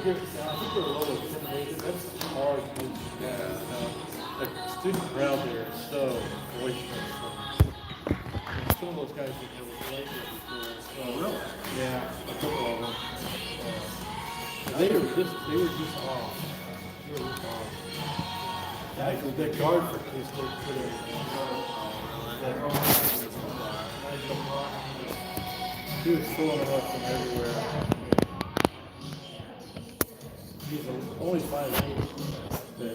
they're a little intimidated. That's hard. The student crowd there is so boisterous. Some of those guys have never played there before. So, Really? yeah, a couple of them. They were just off. They were just off. Like the guard for kids looked for their he was throwing them up from everywhere. He's only 5'8", but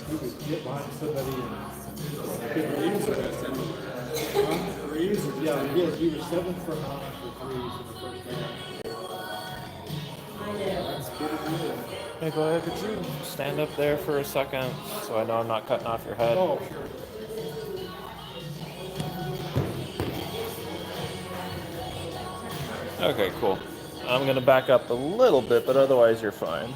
he would get behind somebody and get threes. Yeah, he did. He was 7 for 9 for threes in the first half. That's pretty good. Hey, Gloria, could you stand up there for a second so I know I'm not cutting off your head? Oh, sure. Okay, cool. I'm going to back up a little bit, but otherwise you're fine.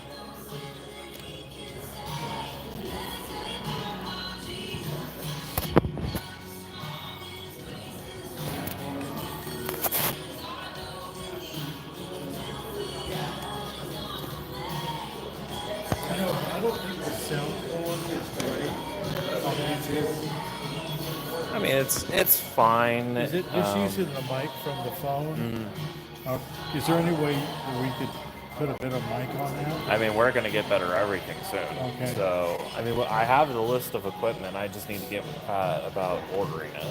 I don't think the sound quality is great on YouTube. I mean, it's fine. Is it just using the mic from the phone? Is there any way we could put a better mic on that? I mean, we're going to get better everything soon. Okay. So, I mean, I have the list of equipment. I just need to get with Pat about ordering it.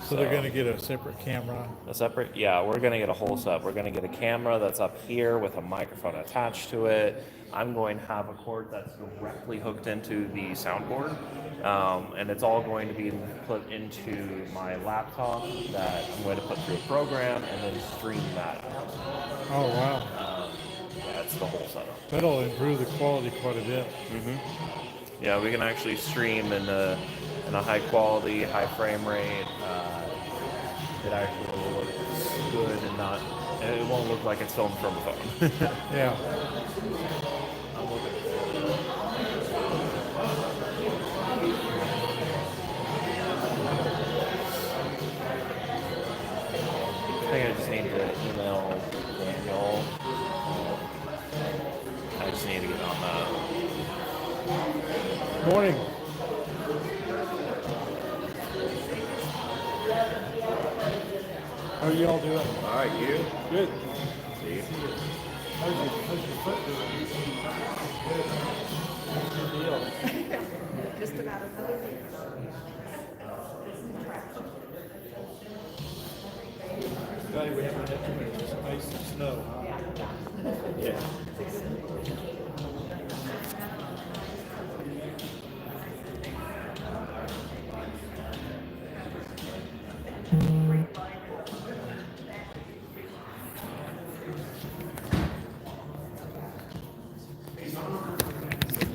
So they're going to get a separate camera? A separate? Yeah, we're going to get a whole set. We're going to get a camera that's up here with a microphone attached to it. I'm going to have a cord that's directly hooked into the soundboard. And it's all going to be put into my laptop that I'm going to put through a program and then stream that out. Oh, wow. That's the whole setup. That'll improve the quality quite a bit. Mm-hmm. Yeah, we can actually stream in a high quality, high frame rate. It actually looks good and it won't look like it's filmed from a phone. Yeah. I think I just need to email Daniel. I just need to get on that. Morning. How are you all doing? All right, you? Good. See you. How's your foot doing? Good deal. Just about another week. Glad we haven't had too much ice and snow. Yeah.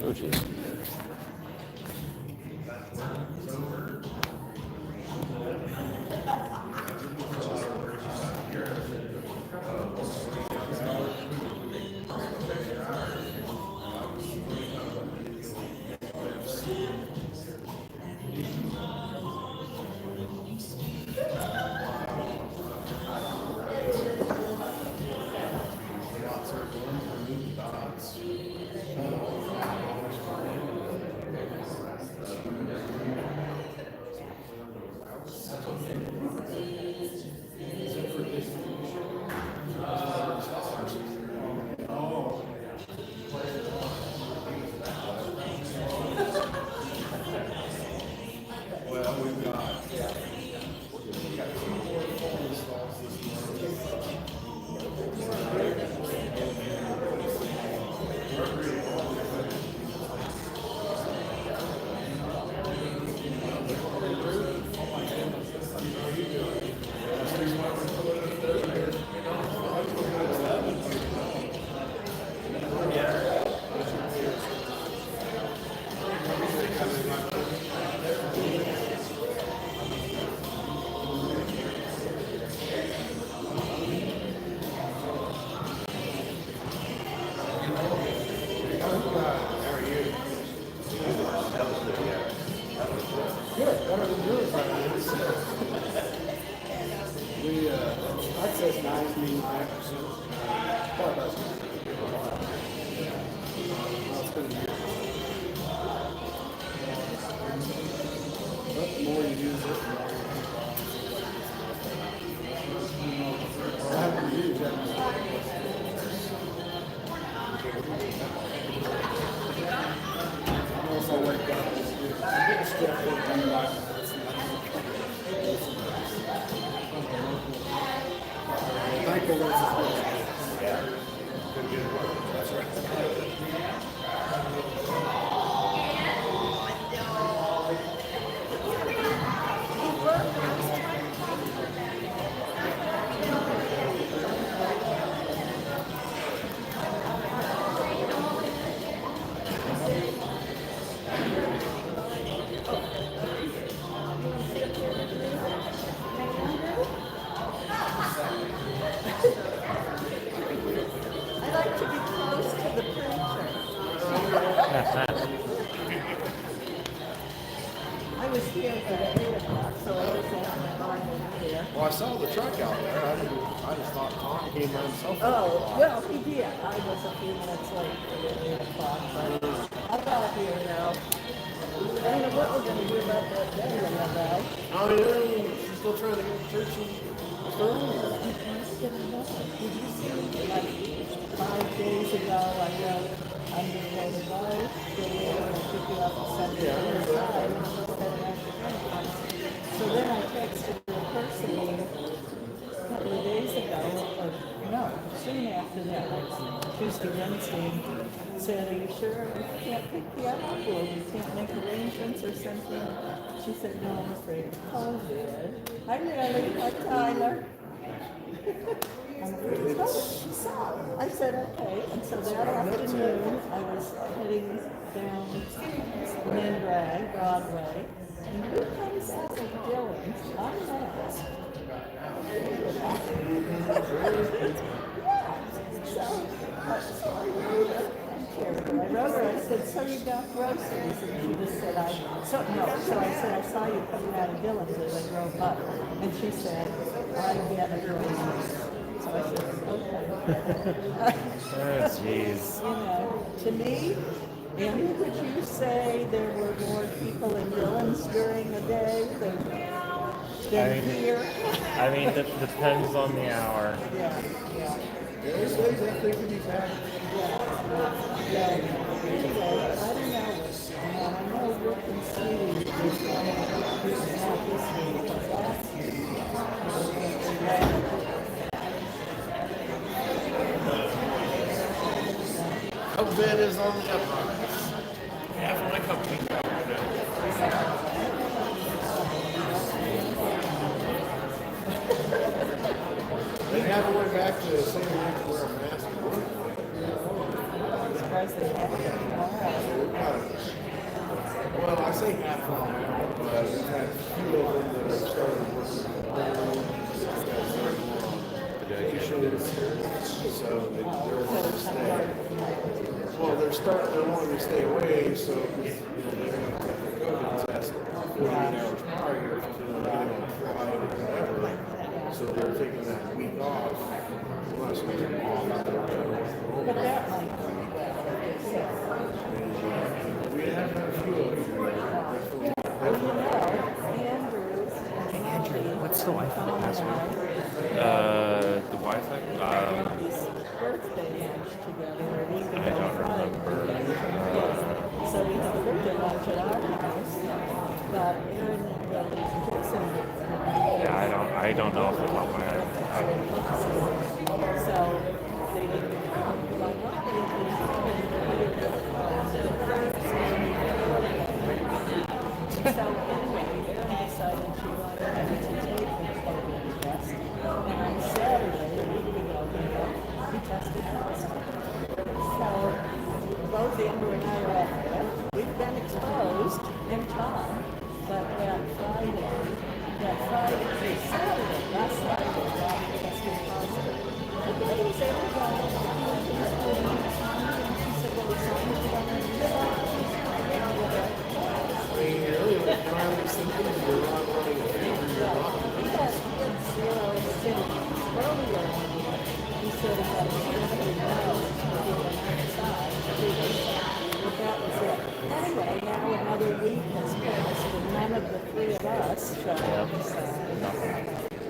Oh, jeez. I like to be close to the preacher. I was here at 8 o'clock, so I just had my Bible here. Well, I saw the truck out there. I just thought Tom came by himself. Oh, well, he did. I was a few minutes late for 8 o'clock, but I got here now. I don't know what we're going to do about that day in the day. Oh, yeah, she's still trying to go to church and Did you see, like, 5 days ago, I wrote, I'm going to go to Lyons, get in and pick you up at 7:45. So then I texted her personally a couple of days ago, or no, soon after that, like Tuesday, Wednesday, said, are you sure we can't pick you up, or we can't make arrangements or something? She said, no, I'm afraid of COVID. I really, like Tyler. I said, okay. And so that afternoon, I was heading down Main Drag, Broadway, and who comes out of Dylan's? I'm not. I wrote her, I said, so you got groceries? And she just said, so I said, I saw you coming out of Dylan's as I drove up. And she said, I get a groceries. So I said, okay. Oh, jeez. You know, to me, Andy, would you say there were more people in Dylan's during the day than here? I mean, it depends on the hour. Yeah. Those days I think would be back. Yeah. Anyway, I don't know. I know Rick and Steve is not this week, but last week. COVID is on the uprise. Half of my company. They haven't went back to saying you have to wear a mask. I'm surprised they haven't done tomorrow. Well, I say half of them now, but we've had a few of them that have started working from home. So they're wanting to stay. Well, they're wanting to stay away, so they're going to have a COVID test 48 hours prior to getting on flight or whatever. So they're taking that week off, unless we can off. But that might be better. We have had a few of them. Well, you know, Andrew, What's the Wi-Fi password? The Wi-Fi? Andy's birthday lunch together, and even I don't remember. so we had birthday lunch at our house, but Aaron and Jason. I don't know off the top of my head. So they didn't come. Like, so anyway, Aaron decided she wanted him to take the COVID test. And on Saturday, a week ago, he tested positive. So both Andrew and I are at it. We've been exposed in Tom, but Saturday, last Saturday, Rob tested positive. But then he said, oh, God, and she said, well, it's on the I mean, really, when you're on these symptoms, you're not running a fever, you're not. he had 0 symptoms earlier. He said he had 100 miles to get outside. But that was it. Anyway, now another week has passed, and none of the three of us showed up.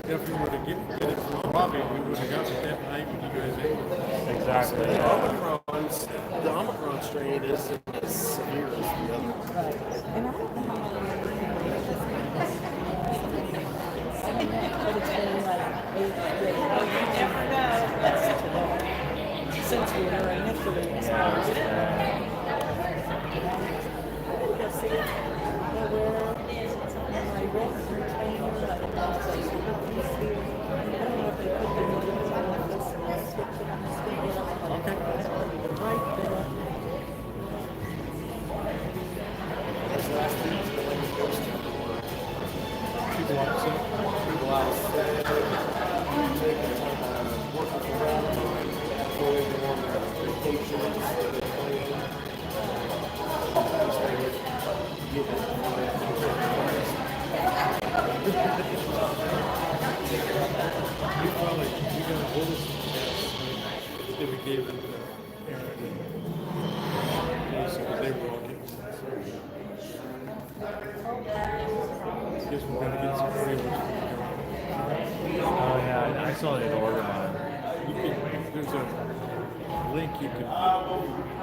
If we were to get it from Bobby, we would have got it that night when you guys ate. Exactly. The Omicron strain isn't as severe as the other. Right. And I don't know how many but it's been like That's today. Since we were initially exposed. You'll see it. There were my red container, I don't know if they put these here. I don't know if they put them in the office and I switch it on the schedule. Right there. That's the last thing that's going to go to people outside, people outside, working from home, going on vacations, You probably, you got a hold of some tests that we gave them to Aaron. So they were all getting some. Guess we're gonna get some favors. Oh yeah, I saw the order mine. You can, there's a link you can,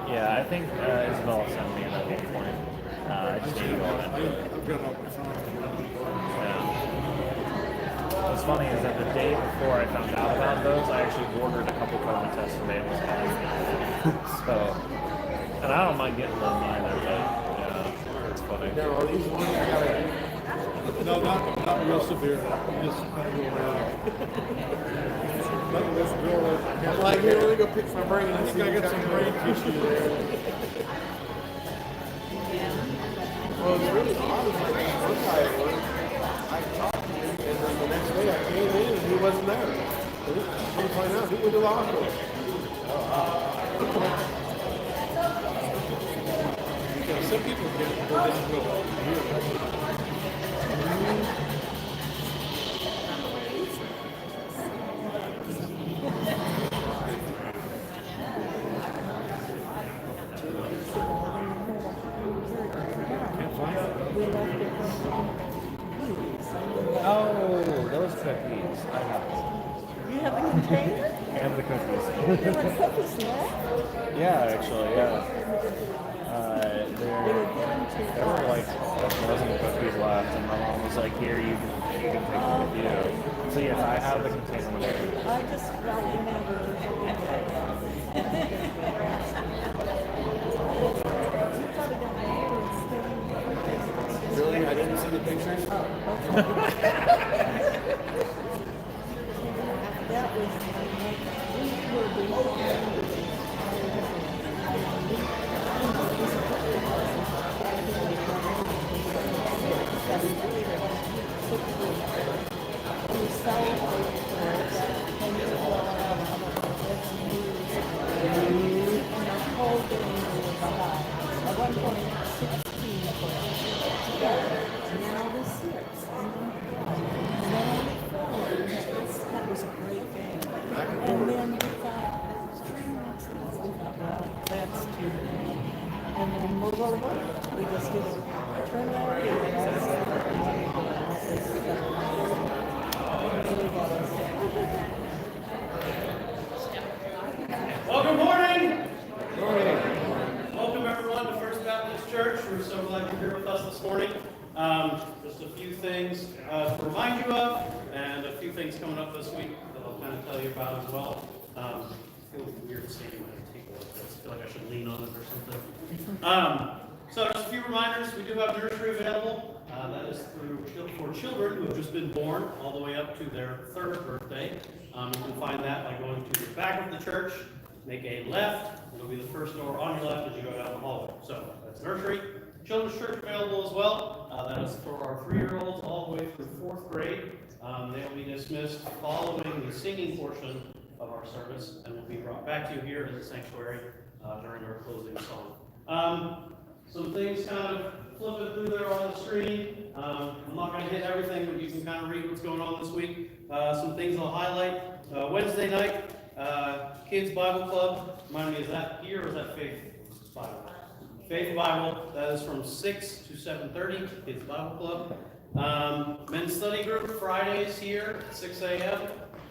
Yeah, I think Isabella sent me it at one point. I just need to go on it. I've got it on my phone. Yeah. What's funny is that the day before I found out about those, I actually ordered a couple COVID tests from Amazon. So, and I don't mind getting them either, but yeah, it's funny. Now, are these ones I gotta, No, not real severe, just kind of go around. Nothing that's real. I'm like, here, let me go pick my brain. I think I got some brain tissue there. Well, it's really odd. It's like one guy at work, I talked to him, and then the next day I came in and he wasn't there. Come to find out, he went to the hospital. Because some people get it, but they go here. Oh, those cookies. I have them. You have a container? And the cookies. There were cookies left? Yeah, actually, yeah. They were given to There were like a dozen cookies left, and my mom was like, "Here, you can take them with you." So yes, I have the container. I just don't remember. Really? I didn't see the pictures? That was we were being that was a great game. And then we thought, that's too bad. And then move over. We just did a turnout and Well, good morning. Welcome everyone to First Baptist Church. We're so glad you're here with us this morning. Just a few things to remind you of, and a few things coming up this week that I'll kind of tell you about as well. I feel weird standing at a table like this. I feel like I should lean on it or something. So just a few reminders. We do have nursery available. That is for children who have just been born all the way up to their 3rd birthday. You can find that by going to the back of the church, make a left. It'll be the first door on your left as you go down the hallway. So that's nursery. Children's church available as well. That is for our 3-year-olds all the way through 4th grade. They will be dismissed following the singing portion of our service and will be brought back to you here in the sanctuary during our closing song. Some things kind of flipping through there on the screen. I'm not going to hit everything, but you can kind of read what's going on this week. Some things I'll highlight. Wednesday night, Kids Bible Club. Remind me, is that here or is that Faith Bible? Faith Bible, that is from 6 to 7:30, Kids Bible Club. Men's Study Group, Fridays here at 6 a.m.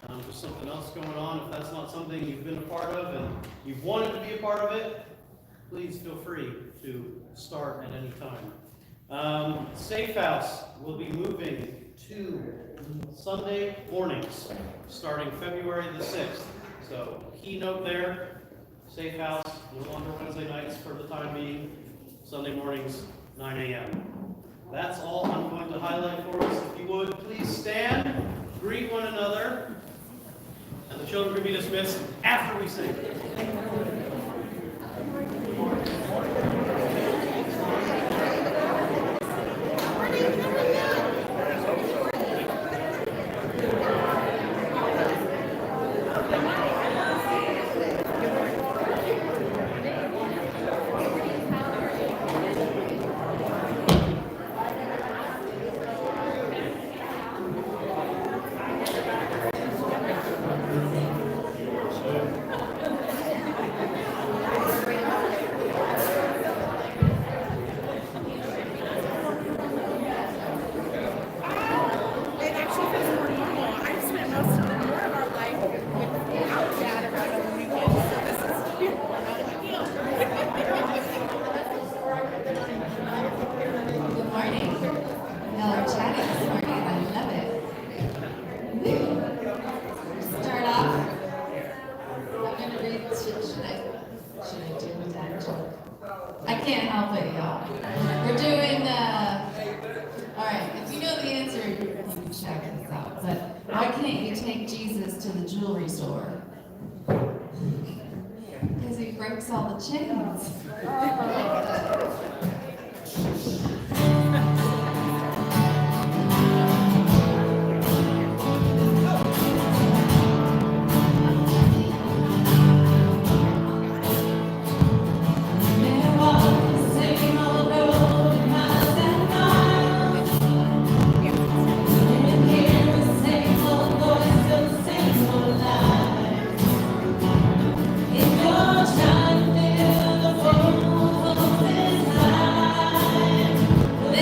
There's something else going on. If that's not something you've been a part of and you've wanted to be a part of it, please feel free to start at any time. Safe House will be moving 2 Sunday mornings, starting February the 6th. So keynote there, Safe House, no longer Wednesday nights for the time being, Sunday mornings, 9 a.m. That's all I'm going to highlight for us. If you would, please stand, greet one another, and the children will be dismissed after we sing. All the chains. Trying to feel the full of this life.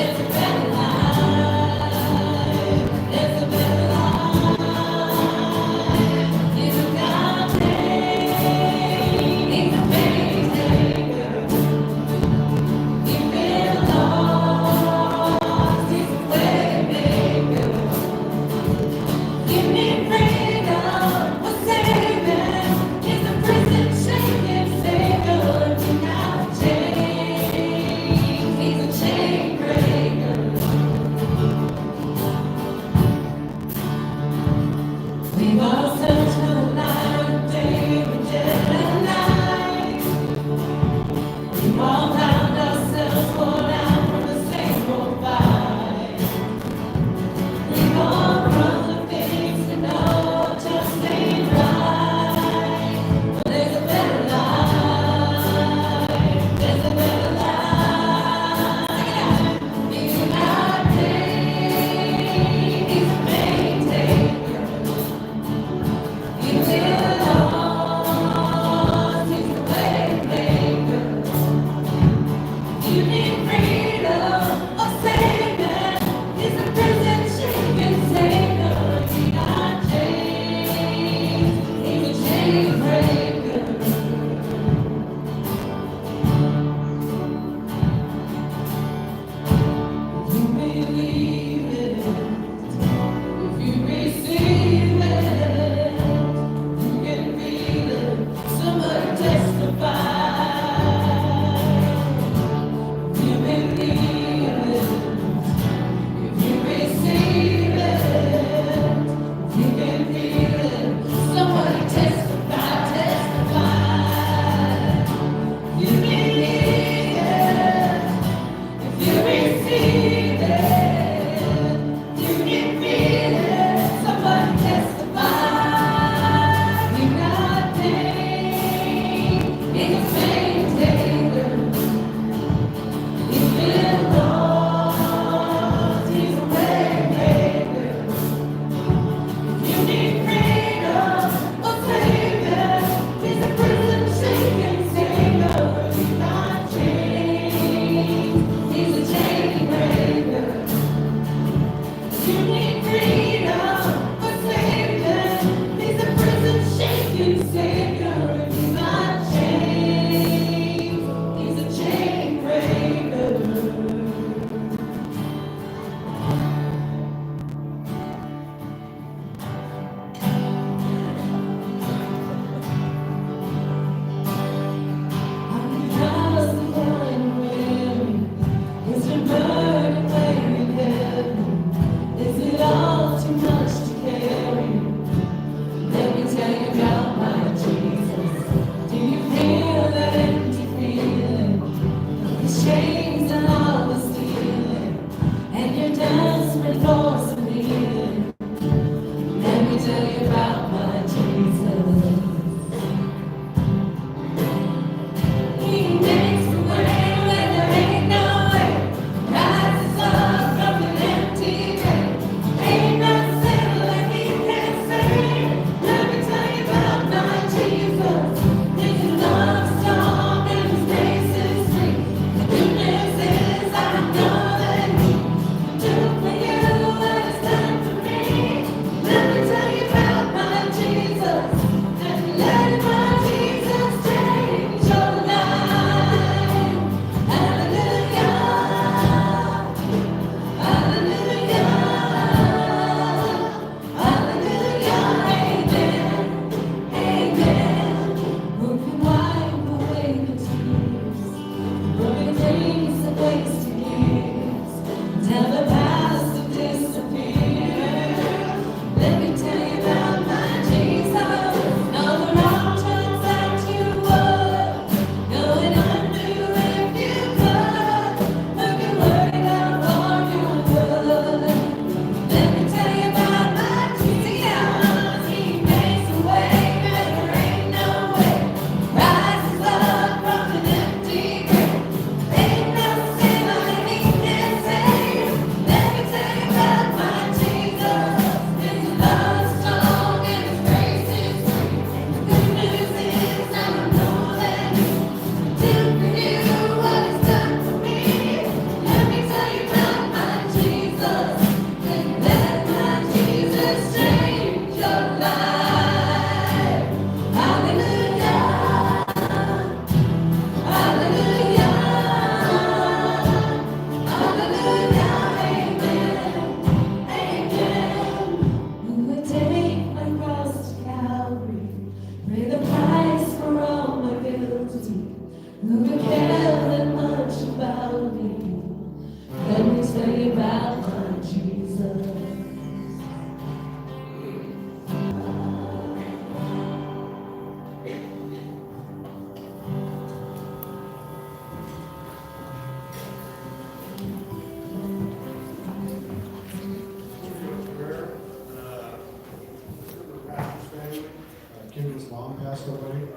Kim's mom passed away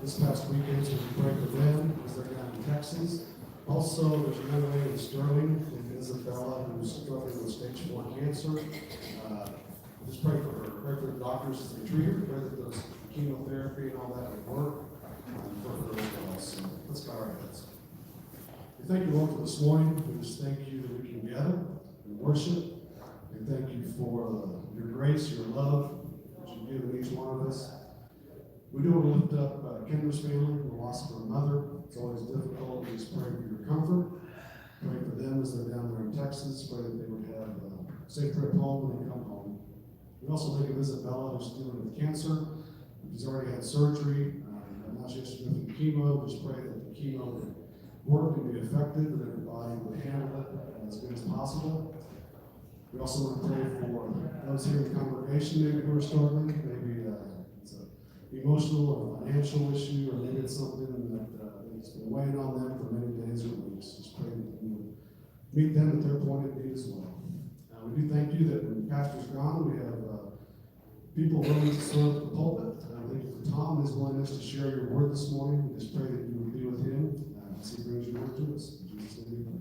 this past weekend, so we pray for them as they're down in Texas. Also, there's a young lady in Sterling, named Isabella, who's struggling with stage 4 cancer. Just pray for her. Pray for the doctors as they treat her. Pray that those chemotherapy and all that would work for her as well. So let's bow our heads. We thank you, Lord, for this morning. We just thank you that we can gather and worship. We thank you for your grace, your love that you've given each one of us. We do want to lift up Kendra's family, the loss of her mother. It's always difficult. We just pray for your comfort. Pray for them as they're down there in Texas. Pray that they would have a safe trip home when they come home. We also think of Isabella, who's dealing with cancer. She's already had surgery. Now she's doing chemo. Just pray that the chemo would work and be effective, and that her body would handle it as good as possible. We also want to pray for those here in the congregation maybe who are struggling. Maybe it's an emotional or financial issue, or maybe it's something that's been weighing on them for many days or weeks. Just pray that you would meet them at their point of need as well. We do thank you that when Pastor's gone, we have people willing to serve the pulpit. Thank you for Tom and his willingness to share your word this morning. We just pray that you would be with him as he brings your word to us. In Jesus' name we pray.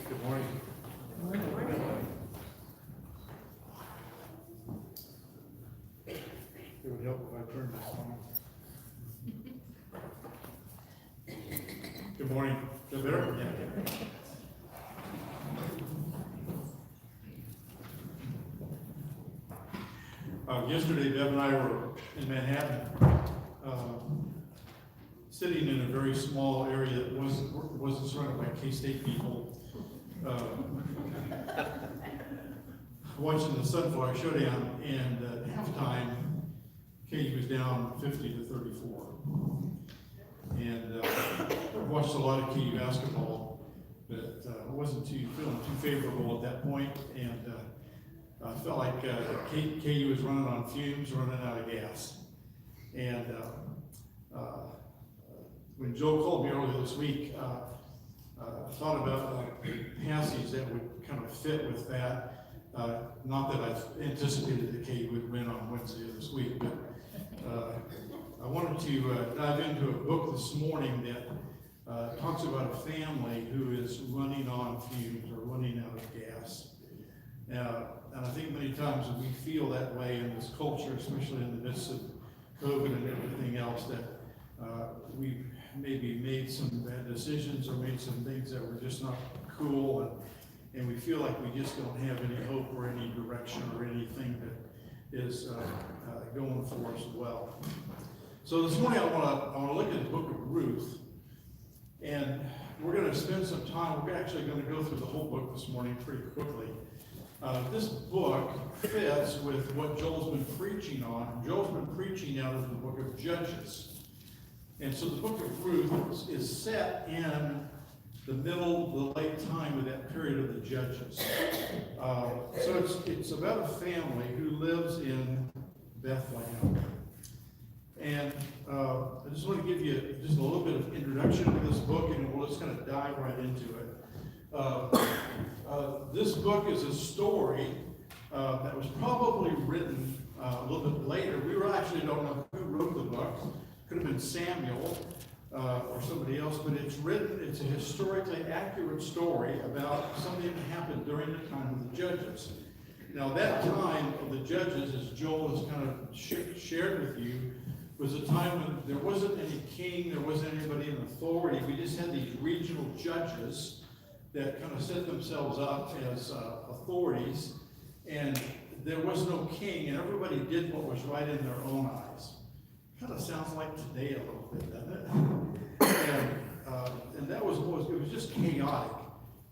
Good morning. It would help if I turned this on. Good morning. Is that better? Yeah. Yesterday, Deb and I were in Manhattan, sitting in a very small area that wasn't surrounded by K-State people, watching the Sunflower Showdown, and at halftime, KU was down 50 to 34. And I watched a lot of KU basketball, but wasn't feeling too favorable at that point, and I felt like KU was running on fumes, running out of gas. And when Joe called me earlier this week, I thought about a passage that would kind of fit with that. Not that I anticipated that Kate would win on Wednesday of this week, but I wanted to dive into a book this morning that talks about a family who is running on fumes or running out of gas. And I think many times we feel that way in this culture, especially in the midst of COVID and everything else, that we've maybe made some bad decisions or made some things that were just not cool, and we feel like we just don't have any hope or any direction or anything that is going for us well. So this morning I want to look at the book of Ruth, and we're going to spend some time. We're actually going to go through the whole book this morning pretty quickly. This book fits with what Joel's been preaching on. Joel's been preaching out of the book of Judges. And so the book of Ruth is set in the middle, the late time of that period of the Judges. So it's about a family who lives in Bethlehem. And I just want to give you just a little bit of introduction to this book, and we'll just kind of dive right into it. This book is a story that was probably written a little bit later. We actually don't know who wrote the book. Could have been Samuel or somebody else, but it's a historically accurate story about something that happened during the time of the Judges. Now that time of the Judges, as Joel has kind of shared with you, was a time when there wasn't any king, there wasn't anybody in authority. We just had these regional judges that kind of set themselves up as authorities, and there was no king, and everybody did what was right in their own eyes. Kind of sounds like today a little bit, doesn't it? And that was it was just chaotic.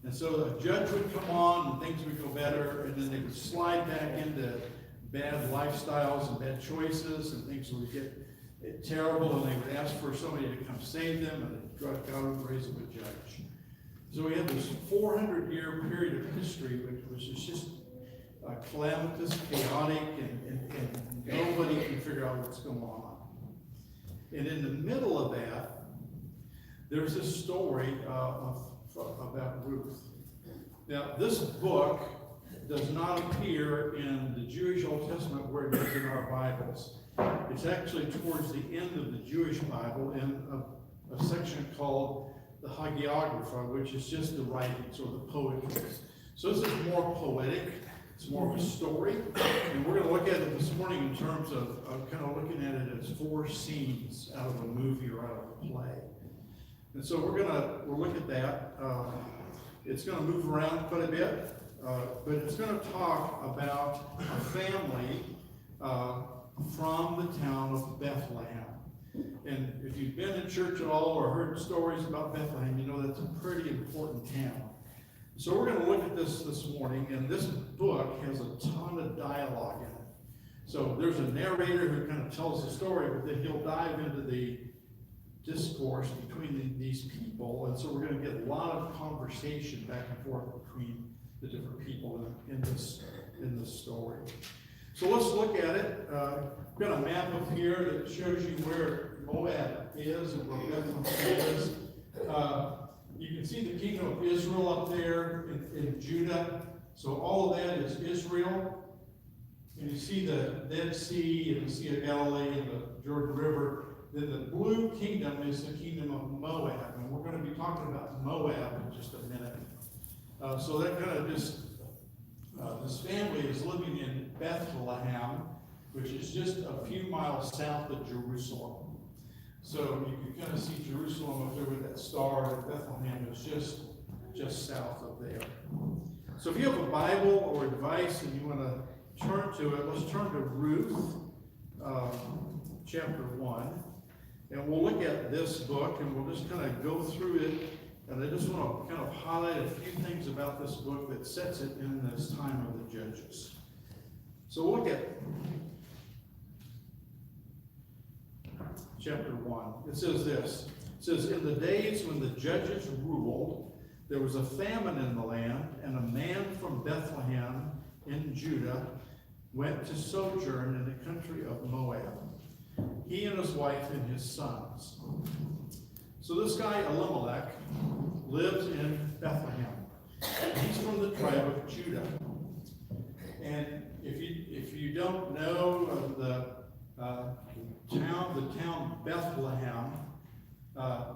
And so a judge would come on, and things would go better, and then they would slide back into bad lifestyles and bad choices, and things would get terrible, and they would ask for somebody to come save them, and God would raise up a judge. So we have this 400-year period of history, which is just calamitous, chaotic, and nobody can figure out what's going on. And in the middle of that, there's this story about Ruth. Now, this book does not appear in the Jewish Old Testament where it is in our Bibles. It's actually towards the end of the Jewish Bible in a section called the Hagiographa, which is just the writings or the poetry. So this is more poetic. It's more of a story, and we're going to look at it this morning in terms of kind of looking at it as 4 scenes out of a movie or out of a play. And so we'll look at that. It's going to move around quite a bit, but it's going to talk about a family from the town of Bethlehem. And if you've been in church at all or heard stories about Bethlehem, you know that's a pretty important town. So we're going to look at this morning, and this book has a ton of dialogue in it. So there's a narrator who kind of tells the story, but then he'll dive into the discourse between these people, and so we're going to get a lot of conversation back and forth between the different people in this story. So let's look at it. We've got a map up here that shows you where Moab is and where Bethlehem is. You can see the kingdom of Israel up there in Judah. So all of that is Israel. And you see the Dead Sea and the Sea of Galilee and the Jordan River. Then the blue kingdom is the kingdom of Moab. And we're going to be talking about Moab in just a minute. So that kind of just, this family is living in Bethlehem, which is just a few miles south of Jerusalem. So you can kind of see Jerusalem up there with that star, and Bethlehem is just south of there. So if you have a Bible or a device and you want to turn to it, let's turn to Ruth, chapter 1. And we'll look at this book, and we'll just kind of go through it. And I just want to kind of highlight a few things about this book that sets it in this time of the Judges. So we'll look at chapter 1. It says this. It says, in the days when the judges ruled, there was a famine in the land, and a man from Bethlehem in Judah went to sojourn in the country of Moab, he and his wife and his sons. So this guy, Elimelech, lives in Bethlehem. He's from the tribe of Judah. And if you don't know the town Bethlehem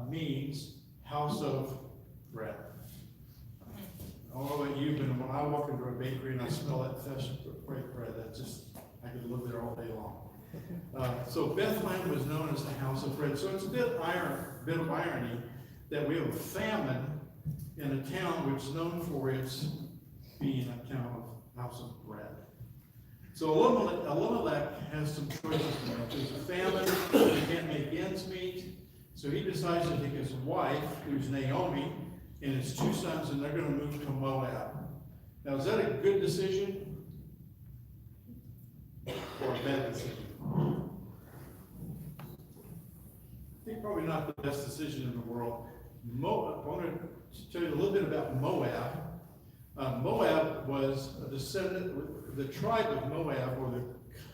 means house of bread. I don't know about you, but when I walk into a bakery and I smell that fresh bread, I could live there all day long. So Bethlehem was known as the house of bread. So it's a bit of irony that we have a famine in a town which is known for its being a town of house of bread. So Elimelech has some choices to make. There's a famine, he can't make ends meet, so he decides to take his wife, who's Naomi, and his 2 sons, and they're going to move to Moab. Now, is that a good decision or a bad decision? I think probably not the best decision in the world. I want to tell you a little bit about Moab. Moab was a descendant, the tribe of Moab, or the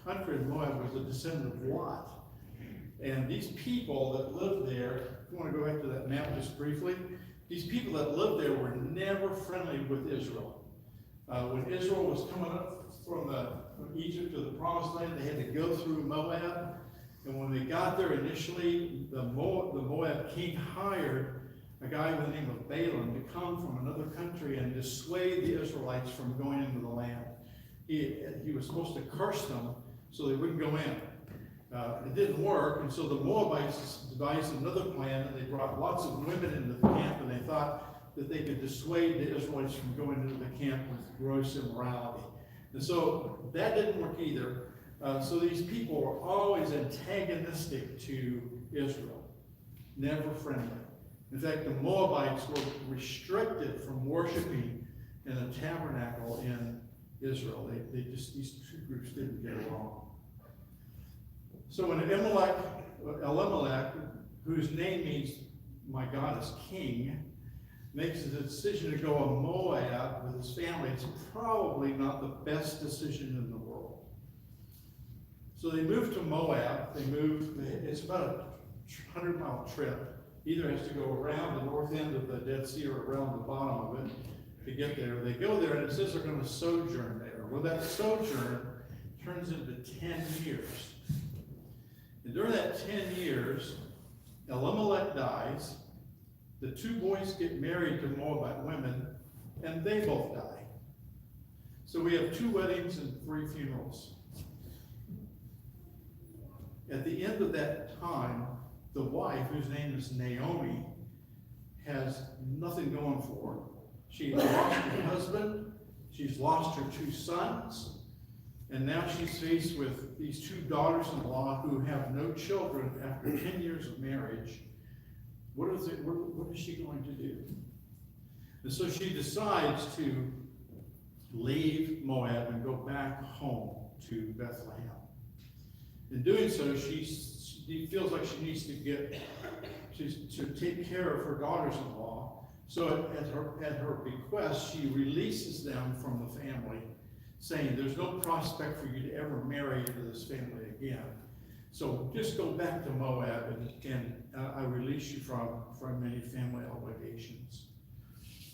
country of Moab, was a descendant of Lot. And these people that lived there, if you want to go back to that map just briefly, these people that lived there were never friendly with Israel. When Israel was coming up from Egypt to the Promised Land, they had to go through Moab. And when they got there initially, the Moab king hired a guy by the name of Balaam to come from another country and dissuade the Israelites from going into the land. He was supposed to curse them so they wouldn't go in. It didn't work, and so the Moabites devised another plan, and they brought lots of women into the camp, and they thought that they could dissuade the Israelites from going into the camp with gross immorality. And so that didn't work either. So these people were always antagonistic to Israel, never friendly. In fact, the Moabites were restricted from worshiping in a tabernacle in Israel. These 2 groups didn't get along. So when Elimelech, whose name means my God is king, makes the decision to go to Moab with his family, it's probably not the best decision in the world. So they moved to Moab. It's about a 100-mile trip. Either has to go around the north end of the Dead Sea or around the bottom of it to get there. They go there, and it says they're going to sojourn there. Well, that sojourn turns into 10 years. And during that 10 years, Elimelech dies, the 2 boys get married to Moabite women, and they both die. So we have 2 weddings and 3 funerals. At the end of that time, the wife, whose name is Naomi, has nothing going for her. She lost her husband, she's lost her 2 sons, and now she's faced with these 2 daughters-in-law who have no children after 10 years of marriage. What is she going to do? And so she decides to leave Moab and go back home to Bethlehem. In doing so, she feels like she needs to take care of her daughters-in-law. So at her bequest, she releases them from the family, saying there's no prospect for you to ever marry into this family again. So just go back to Moab, and I release you from any family obligations.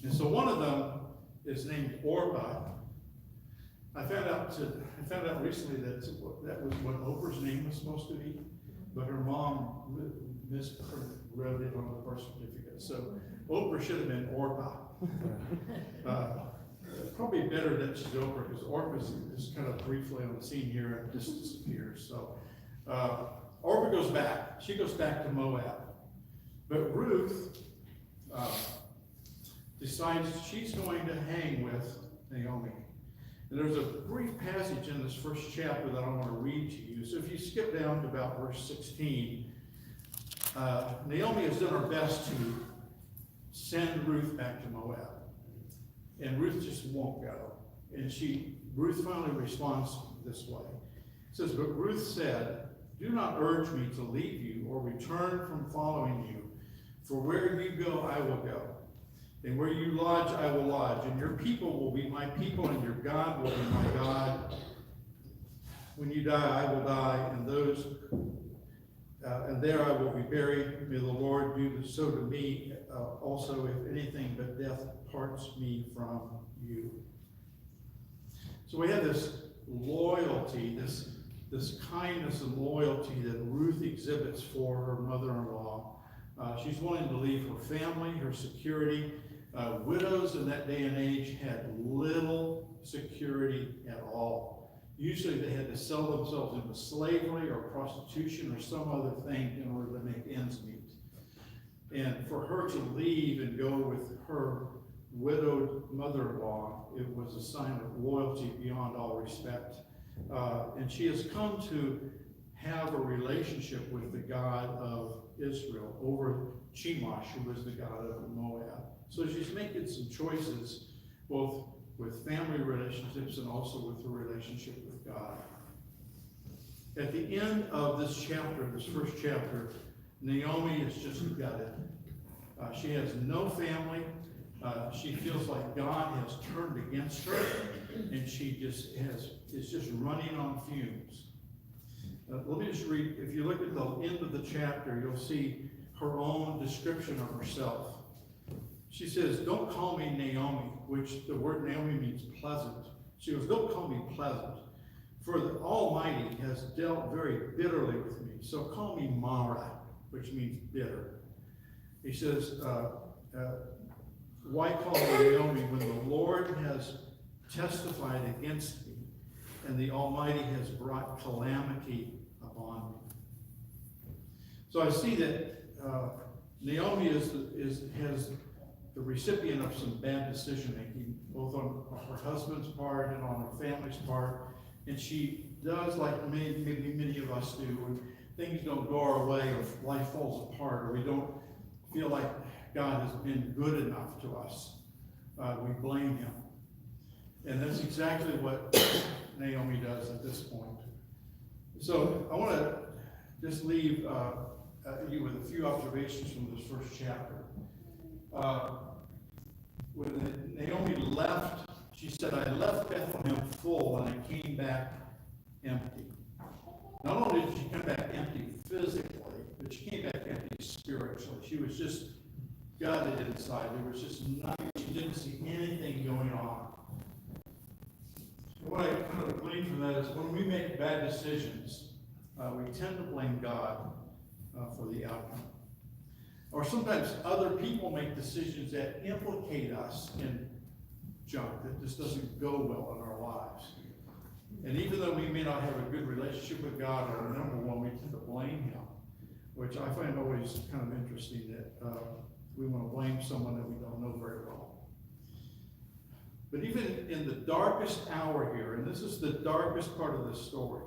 And so one of them is named Orpah. I found out recently that was what Oprah's name was supposed to be, but her mom wrote it on the birth certificate. So Oprah should have been Orpah. Probably better that she's Oprah, because Orpah is just kind of briefly on the scene here and just disappears. So Orpah goes back. She goes back to Moab. But Ruth decides she's going to hang with Naomi. And there's a brief passage in this first chapter that I want to read to you. So if you skip down to about verse 16, Naomi has done her best to send Ruth back to Moab. And Ruth just won't go. And Ruth finally responds this way. It says, but Ruth said, do not urge me to leave you or return from following you. For where you go, I will go. And where you lodge, I will lodge. And your people will be my people, and your God will be my God. When you die, I will die, and those and there I will be buried. May the Lord do so to me also, if anything but death parts me from you. So we have this loyalty, this kindness and loyalty that Ruth exhibits for her mother-in-law. She's willing to leave her family, her security. Widows in that day and age had little security at all. Usually they had to sell themselves into slavery or prostitution or some other thing in order to make ends meet. And for her to leave and go with her widowed mother-in-law, it was a sign of loyalty beyond all respect. And she has come to have a relationship with the God of Israel over Chemosh, who was the God of Moab. So she's making some choices, both with family relationships and also with her relationship with God. At the end of this chapter, this first chapter, Naomi is just gutted. She has no family. She feels like God has turned against her, and she is just running on fumes. Let me just read. If you look at the end of the chapter, you'll see her own description of herself. She says, "Don't call me Naomi," which the word Naomi means pleasant. She goes, "Don't call me pleasant, for the Almighty has dealt very bitterly with me. So call me Mara," which means bitter. He says, "Why call me Naomi when the Lord has testified against me, and the Almighty has brought calamity upon me?" So I see that Naomi has the recipient of some bad decision making, both on her husband's part and on her family's part. And she does, like maybe many of us do, when things don't go our way or life falls apart or we don't feel like God has been good enough to us, we blame him. And that's exactly what Naomi does at this point. So I want to just leave you with a few observations from this first chapter. When Naomi left, she said, "I left Bethlehem full and I came back empty." Not only did she come back empty physically, but she came back empty spiritually. She was just gutted inside. There was just nothing. She didn't see anything going on. What I kind of glean from that is when we make bad decisions, we tend to blame God for the outcome. Or sometimes other people make decisions that implicate us in junk that just doesn't go well in our lives. And even though we may not have a good relationship with God, or number one, we tend to blame him, which I find always kind of interesting that we want to blame someone that we don't know very well. But even in the darkest hour here, and this is the darkest part of this story,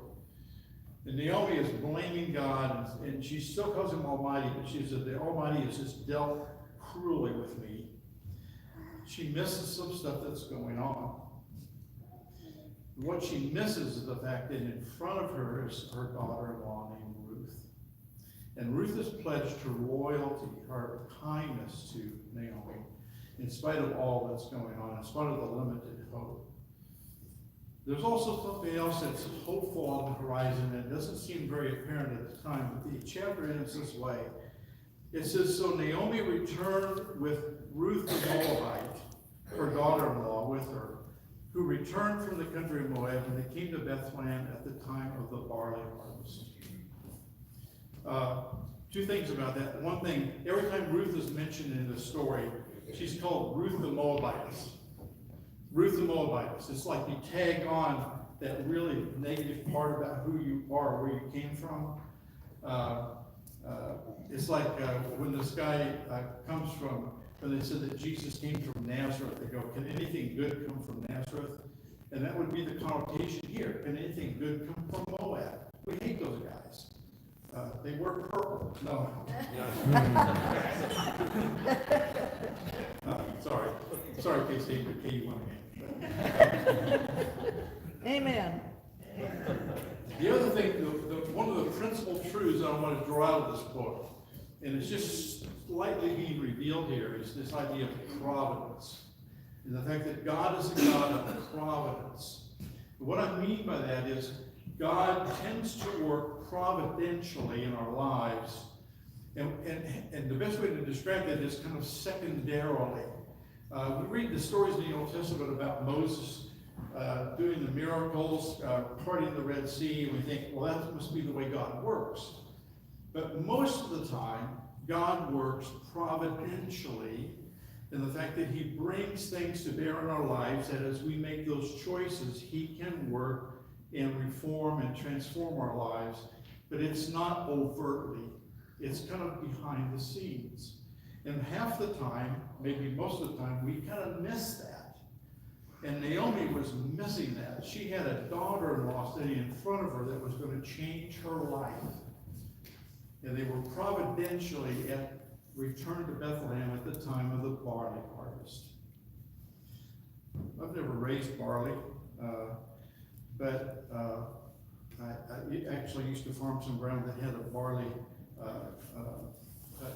and Naomi is blaming God, and she still calls him Almighty, but she said, "The Almighty has just dealt cruelly with me." She misses some stuff that's going on. What she misses is the fact that in front of her is her daughter-in-law named Ruth. And Ruth has pledged her loyalty, her kindness to Naomi, in spite of all that's going on, in spite of the limited hope. There's also something else that's hopeful on the horizon that doesn't seem very apparent at the time, but the chapter ends this way. It says, "So Naomi returned with Ruth the Moabite, her daughter-in-law, with her, who returned from the country of Moab, and they came to Bethlehem at the time of the barley harvest." Two things about that. One thing, every time Ruth is mentioned in the story, she's called Ruth the Moabitess. Ruth the Moabitess. It's like you tag on that really negative part about who you are, where you came from. It's like when this guy comes from, when they said that Jesus came from Nazareth, they go, "Can anything good come from Nazareth?" And that would be the connotation here. Can anything good come from Moab? We hate those guys. They wear purple. No. Sorry, Casey, but K1 again. Amen. The other thing, one of the principal truths I want to draw out of this book, and it's just slightly being revealed here, is this idea of providence. And the fact that God is a God of providence. What I mean by that is God tends to work providentially in our lives. And the best way to describe that is kind of secondarily. We read the stories in the Old Testament about Moses doing the miracles, parting the Red Sea, and we think, well, that must be the way God works. But most of the time, God works providentially in the fact that he brings things to bear in our lives, that as we make those choices, he can work and reform and transform our lives. But it's not overtly. It's kind of behind the scenes. And half the time, maybe most of the time, we kind of miss that. And Naomi was missing that. She had a daughter-in-law sitting in front of her that was going to change her life. And they were providentially returned to Bethlehem at the time of the barley harvest. I've never raised barley, but I actually used to farm some ground that had a barley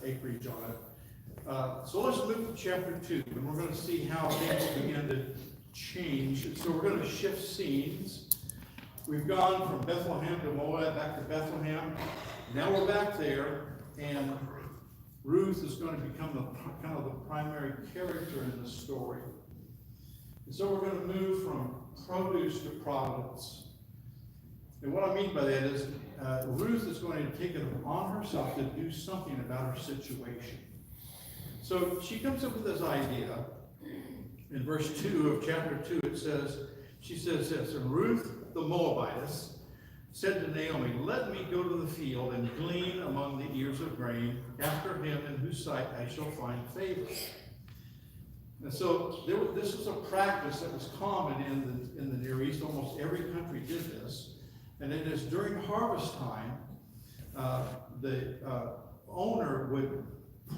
acreage on it. So let's move to chapter 2, and we're going to see how things begin to change. So we're going to shift scenes. We've gone from Bethlehem to Moab, back to Bethlehem. Now we're back there, and Ruth is going to become kind of the primary character in the story. And so we're going to move from produce to providence. And what I mean by that is Ruth is going to take it on herself to do something about her situation. So she comes up with this idea. In verse 2 of chapter 2, she says this, and Ruth the Moabitess said to Naomi, let me go to the field and glean among the ears of grain after him in whose sight I shall find favor. And so this was a practice that was common in the Near East. Almost every country did this. And it is during harvest time, the owner would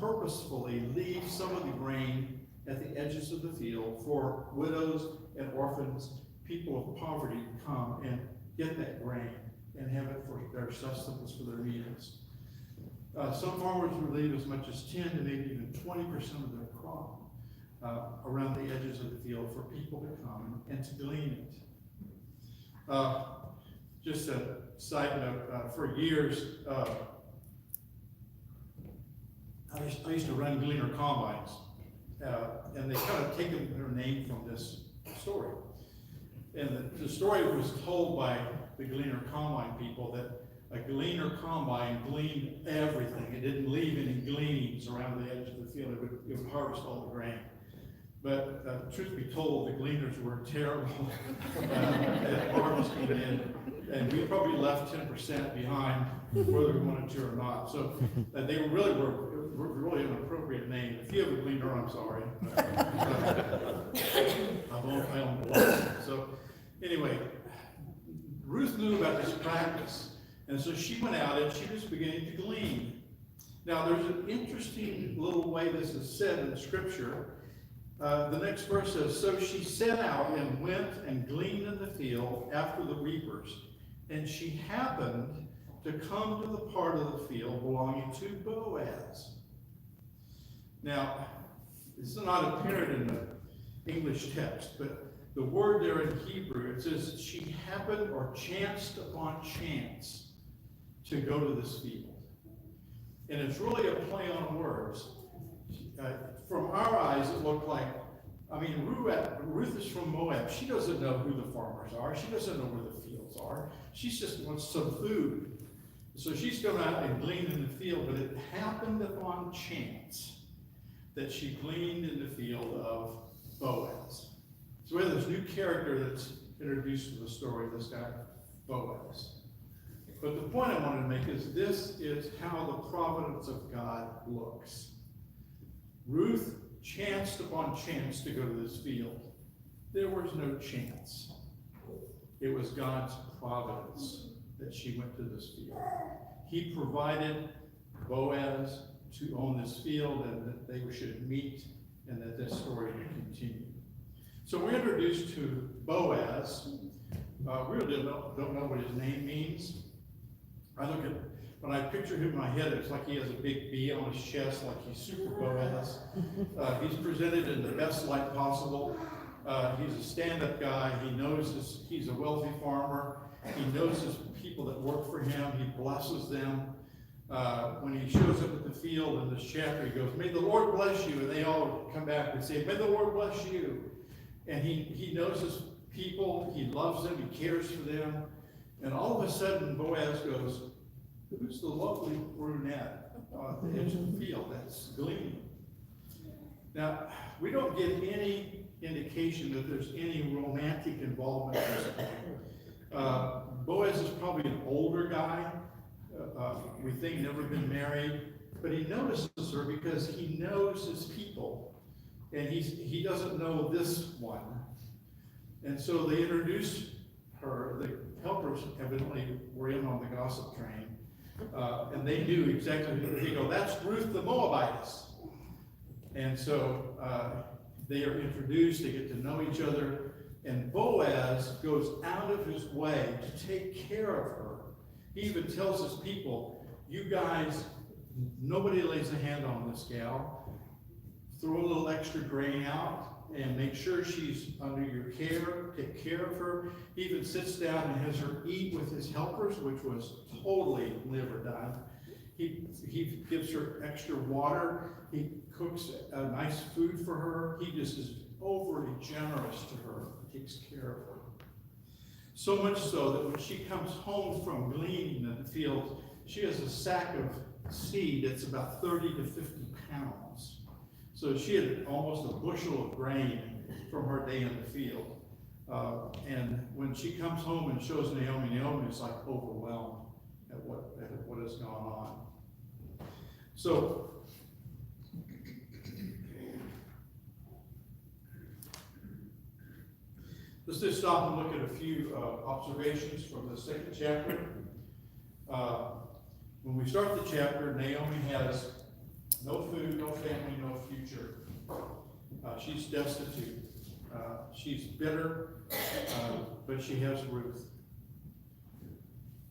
purposefully leave some of the grain at the edges of the field for widows and orphans, people of poverty, to come and get that grain and have it for their sustenance, for their meals. Some farmers would leave as much as 10 to maybe even 20% of their crop around the edges of the field for people to come and to glean it. Just a side note, for years, I used to run gleaner combines, and they kind of taken their name from this story. And the story was told by the gleaner combine people that a gleaner combine gleaned everything. It didn't leave any gleanings around the edge of the field. It would harvest all the grain. But truth be told, the gleaners were terrible at harvesting, and we probably left 10% behind, whether we wanted to or not. So they were really an appropriate name. If you have a gleaner, I'm sorry. I don't belong. So anyway, Ruth knew about this practice, and so she went out and she was beginning to glean. Now, there's an interesting little way this is said in Scripture. The next verse says, so she set out and went and gleaned in the field after the reapers, and she happened to come to the part of the field belonging to Boaz. Now, this is not apparent in the English text, but the word there in Hebrew, it says she happened or chanced upon chance to go to this field. And it's really a play on words. From our eyes, it looked like, Ruth is from Moab. She doesn't know who the farmers are. She doesn't know where the fields are. She just wants some food. So she's going out and gleaned in the field, but it happened upon chance that she gleaned in the field of Boaz. So we have this new character that's introduced to the story, this guy, Boaz. But the point I wanted to make is this is how the providence of God looks. Ruth chanced upon chance to go to this field. There was no chance. It was God's providence that she went to this field. He provided Boaz to own this field, and that they should meet, and that this story would continue. So we're introduced to Boaz. We really don't know what his name means. When I picture him in my head, it's like he has a big B on his chest, like he's Super Boaz. He's presented in the best light possible. He's a stand-up guy. He knows he's a wealthy farmer. He notices people that work for him. He blesses them. When he shows up at the field in this chapter, he goes, "May the Lord bless you." And they all come back and say, "May the Lord bless you." And he notices people. He loves them. He cares for them. And all of a sudden, Boaz goes, "Who's the lovely brunette on the edge of the field that's gleaning?" Now, we don't get any indication that there's any romantic involvement at this point. Boaz is probably an older guy. We think never been married, but he notices her because he knows his people, and he doesn't know this one. And so they introduce her. The helpers evidently were in on the gossip train, and they knew exactly who they go, "That's Ruth the Moabitess." And so they are introduced, they get to know each other, and Boaz goes out of his way to take care of her. He even tells his people, "You guys, nobody lays a hand on this gal. Throw a little extra grain out and make sure she's under your care, take care of her." He even sits down and has her eat with his helpers, which was totally never done. He gives her extra water. He cooks a nice food for her. He just is overly generous to her, takes care of her. So much so that when she comes home from gleaning in the field, she has a sack of seed that's about 30 to 50 pounds. So she had almost a bushel of grain from her day in the field. And when she comes home and shows Naomi, Naomi is like overwhelmed at what has gone on. So, let's just stop and look at a few observations from the second chapter. When we start the chapter, Naomi has no food, no family, no future. She's destitute. She's bitter, but she has Ruth.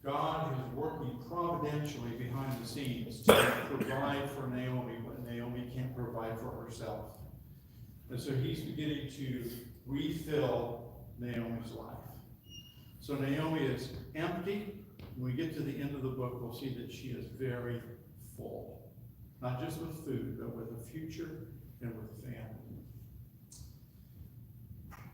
God is working providentially behind the scenes to provide for Naomi what Naomi can't provide for herself. And so he's beginning to refill Naomi's life. So Naomi is empty. When we get to the end of the book, we'll see that she is very full. Not just with food, but with a future and with family.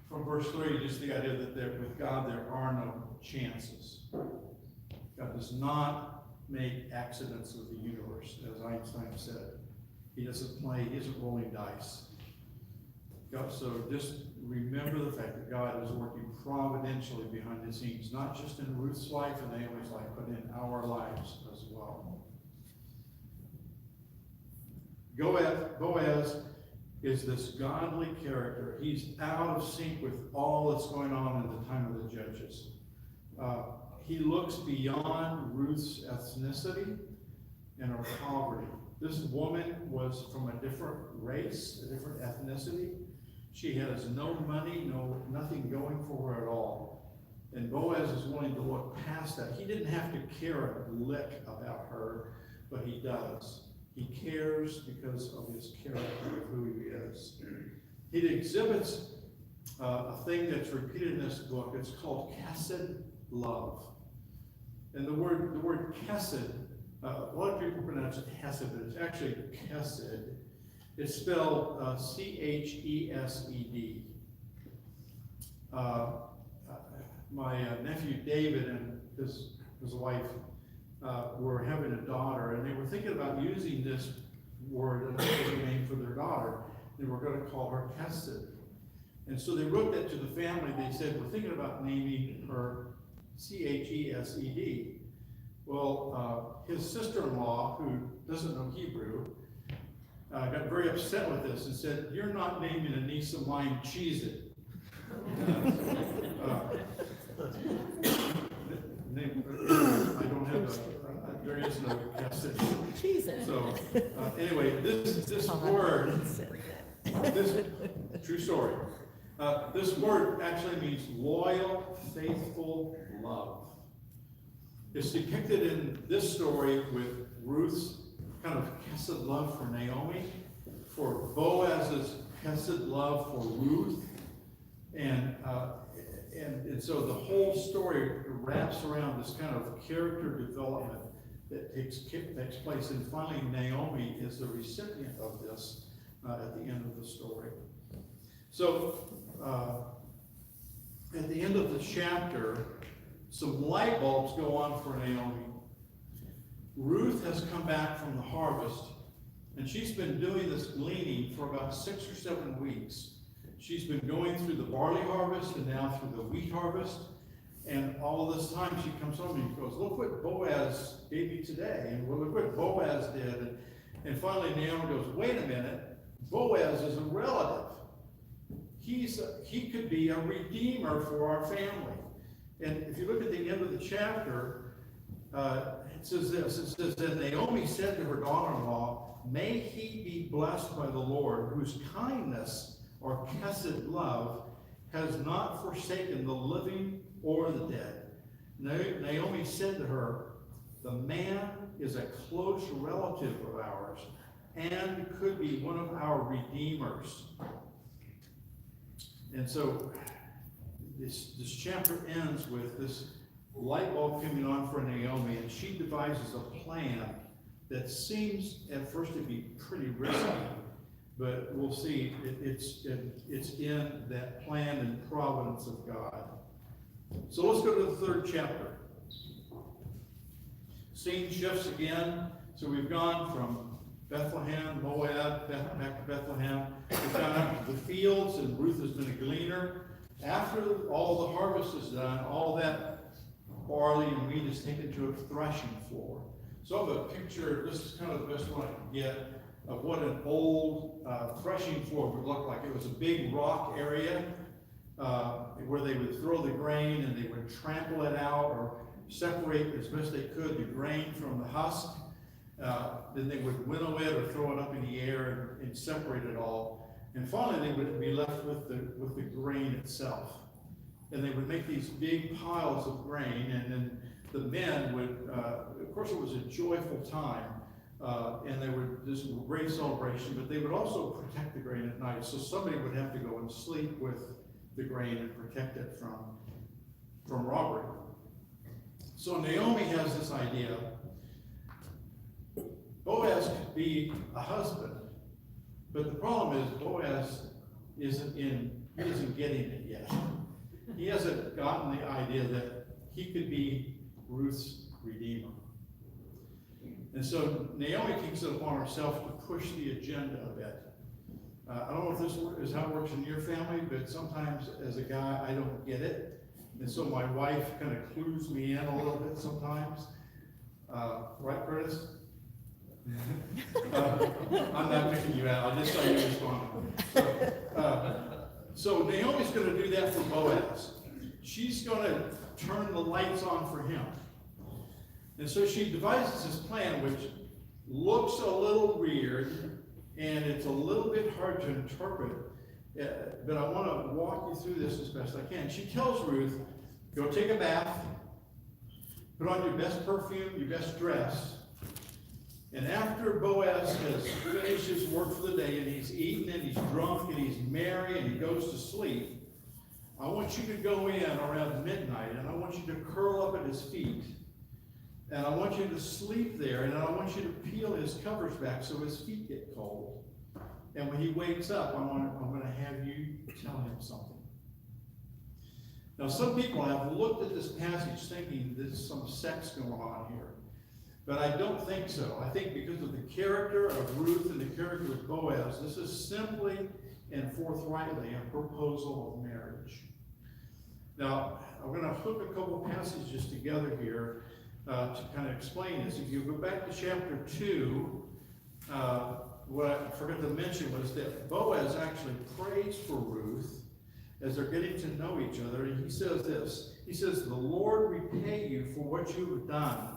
From verse 3, just the idea that with God there are no chances. God does not make accidents of the universe, as Einstein said. He doesn't play, he isn't rolling dice. God, so just remember the fact that God is working providentially behind the scenes, not just in Ruth's life and Naomi's life, but in our lives as well. Boaz is this godly character. He's out of sync with all that's going on in the time of the judges. He looks beyond Ruth's ethnicity and her poverty. This woman was from a different race, a different ethnicity. She has no money, nothing going for her at all. And Boaz is willing to look past that. He didn't have to care a lick about her, but he does. He cares because of his character of who he is. He exhibits a thing that's repeated in this book. It's called chesed love. And the word chesed, a lot of people pronounce it hesed, but it's actually chesed. It's spelled C-H-E-S-E-D. My nephew David and his wife were having a daughter, and they were thinking about using this word as a name for their daughter. They were going to call her Chesed. And so they wrote that to the family. They said, we're thinking about naming her C-H-E-S-E-D. Well, his sister-in-law, who doesn't know Hebrew, got very upset with this and said, "You're not naming a niece of mine Cheez-It." I don't have there is no Chesed. So anyway, this word, true story. This word actually means loyal, faithful love. It's depicted in this story with Ruth's kind of chesed love for Naomi, for Boaz's chesed love for Ruth, and And so the whole story wraps around this kind of character development that takes place, and finally Naomi is the recipient of this at the end of the story. So at the end of the chapter, some light bulbs go on for Naomi. Ruth has come back from the harvest, and she's been doing this gleaning for about 6 or 7 weeks. She's been going through the barley harvest and now through the wheat harvest. And all this time she comes home and goes, look what Boaz gave me today. And look what Boaz did. And finally Naomi goes, wait a minute. Boaz is a relative. He could be a redeemer for our family. And if you look at the end of the chapter, it says this. It says that Naomi said to her daughter-in-law, may he be blessed by the Lord, whose kindness or chesed love has not forsaken the living or the dead. Naomi said to her, the man is a close relative of ours and could be one of our redeemers. And so this chapter ends with this light bulb coming on for Naomi, and she devises a plan that seems at first to be pretty risky. But we'll see, it's in that plan and providence of God. So let's go to the 3rd chapter. Scene shifts again. So we've gone from Bethlehem, Moab, back to Bethlehem. We've gone out to the fields, and Ruth has been a gleaner. After all the harvest is done, all that barley and wheat is taken to a threshing floor. So I have a picture, this is kind of the best one I can get, of what an old threshing floor would look like. It was a big rock area where they would throw the grain and they would trample it out or separate as best they could the grain from the husk. Then they would winnow it or throw it up in the air and separate it all. And finally they would be left with the grain itself. And they would make these big piles of grain, and then the men would, of course it was a joyful time. And this was a great celebration, but they would also protect the grain at night. So somebody would have to go and sleep with the grain and protect it from robbery. So Naomi has this idea. Boaz could be a husband, but the problem is Boaz isn't getting it yet. He hasn't gotten the idea that he could be Ruth's redeemer. And so Naomi takes it upon herself to push the agenda a bit. I don't know if this is how it works in your family, but sometimes as a guy, I don't get it. And so my wife kind of clues me in a little bit sometimes. Right, Curtis? I'm not picking you out. I just saw you respond. So Naomi's going to do that for Boaz. She's going to turn the lights on for him. And so she devises this plan, which looks a little weird, and it's a little bit hard to interpret, but I want to walk you through this as best I can. She tells Ruth, go take a bath, put on your best perfume, your best dress, and after Boaz has finished his work for the day, and he's eaten, and he's drunk, and he's merry, and he goes to sleep, I want you to go in around midnight, and I want you to curl up at his feet. And I want you to sleep there, and I want you to peel his covers back so his feet get cold. And when he wakes up, I'm going to have you tell him something. Now, some people have looked at this passage thinking there's some sex going on here. But I don't think so. I think because of the character of Ruth and the character of Boaz, this is simply and forthrightly a proposal of marriage. Now, I'm going to hook a couple of passages together here to kind of explain this. If you go back to chapter 2, what I forgot to mention was that Boaz actually prays for Ruth as they're getting to know each other. And he says this, he says, the Lord repay you for what you have done,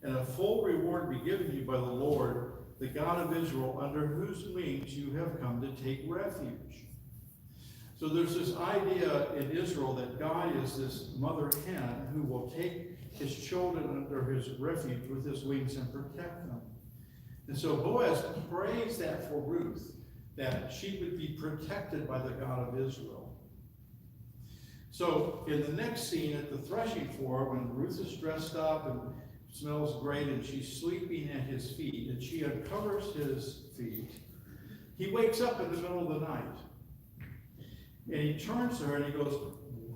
and a full reward be given you by the Lord, the God of Israel, under whose wings you have come to take refuge. So there's this idea in Israel that God is this mother hen who will take his children under his refuge with his wings and protect them. And so Boaz prays that for Ruth, that she would be protected by the God of Israel. So in the next scene at the threshing floor, when Ruth is dressed up and smells great and she's sleeping at his feet and she uncovers his feet, he wakes up in the middle of the night. And he turns to her and he goes,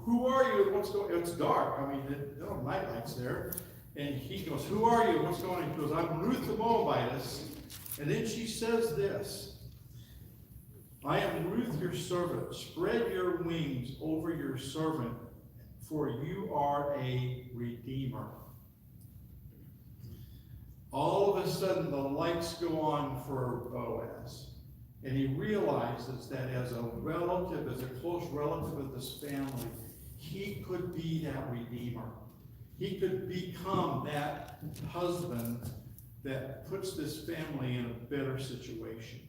"Who are you? What's going on?" It's dark. I mean, there are night lights there. And he goes, "Who are you? What's going on?" He goes, "I'm Ruth the Moabitess." And then she says this, "I am Ruth your servant. Spread your wings over your servant, for you are a redeemer." All of a sudden, the lights go on for Boaz. And he realizes that as a relative, as a close relative of this family, he could be that redeemer. He could become that husband that puts this family in a better situation.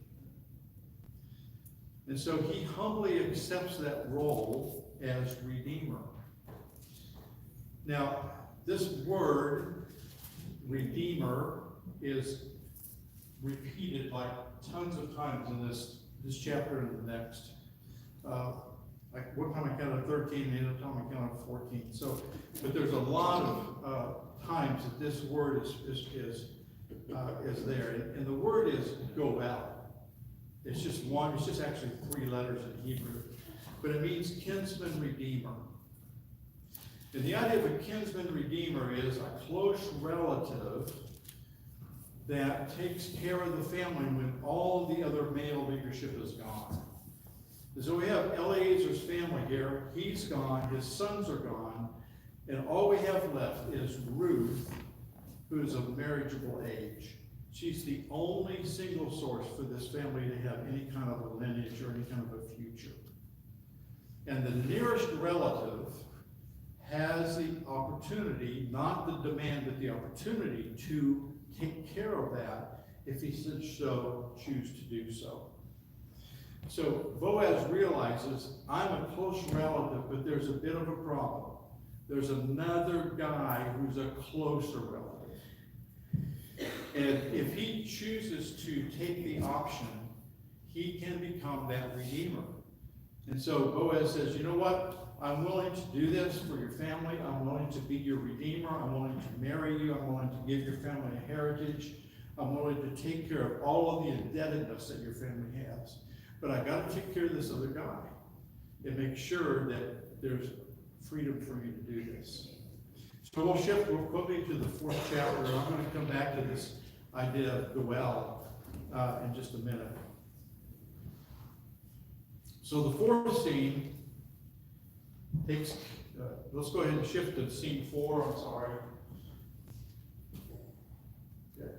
And so he humbly accepts that role as redeemer. Now, this word, redeemer, is repeated like tons of times in this chapter and the next. Like one time I counted 13, and the other time I counted 14. So, but there's a lot of times that this word is there, and the word is go out. It's just one. It's just actually 3 letters in Hebrew, but it means kinsman redeemer. And the idea of a kinsman redeemer is a close relative that takes care of the family when all the other male leadership is gone. And so we have Eliezer's family here. He's gone, his sons are gone, and all we have left is Ruth, who is of marriageable age. She's the only single source for this family to have any kind of a lineage or any kind of a future. And the nearest relative has the opportunity, not the demand, but the opportunity to take care of that if he should so choose to do so. So Boaz realizes, I'm a close relative, but there's a bit of a problem. There's another guy who's a closer relative. And if he chooses to take the option, he can become that redeemer. And so Boaz says, you know what? I'm willing to do this for your family. I'm willing to be your redeemer. I'm willing to marry you. I'm willing to give your family a heritage. I'm willing to take care of all of the indebtedness that your family has. But I got to take care of this other guy and make sure that there's freedom for me to do this. So we'll shift real quickly to the 4th chapter. I'm going to come back to this idea of the well in just a minute. So the 4th scene takes, let's go ahead and shift to scene 4, I'm sorry. Okay.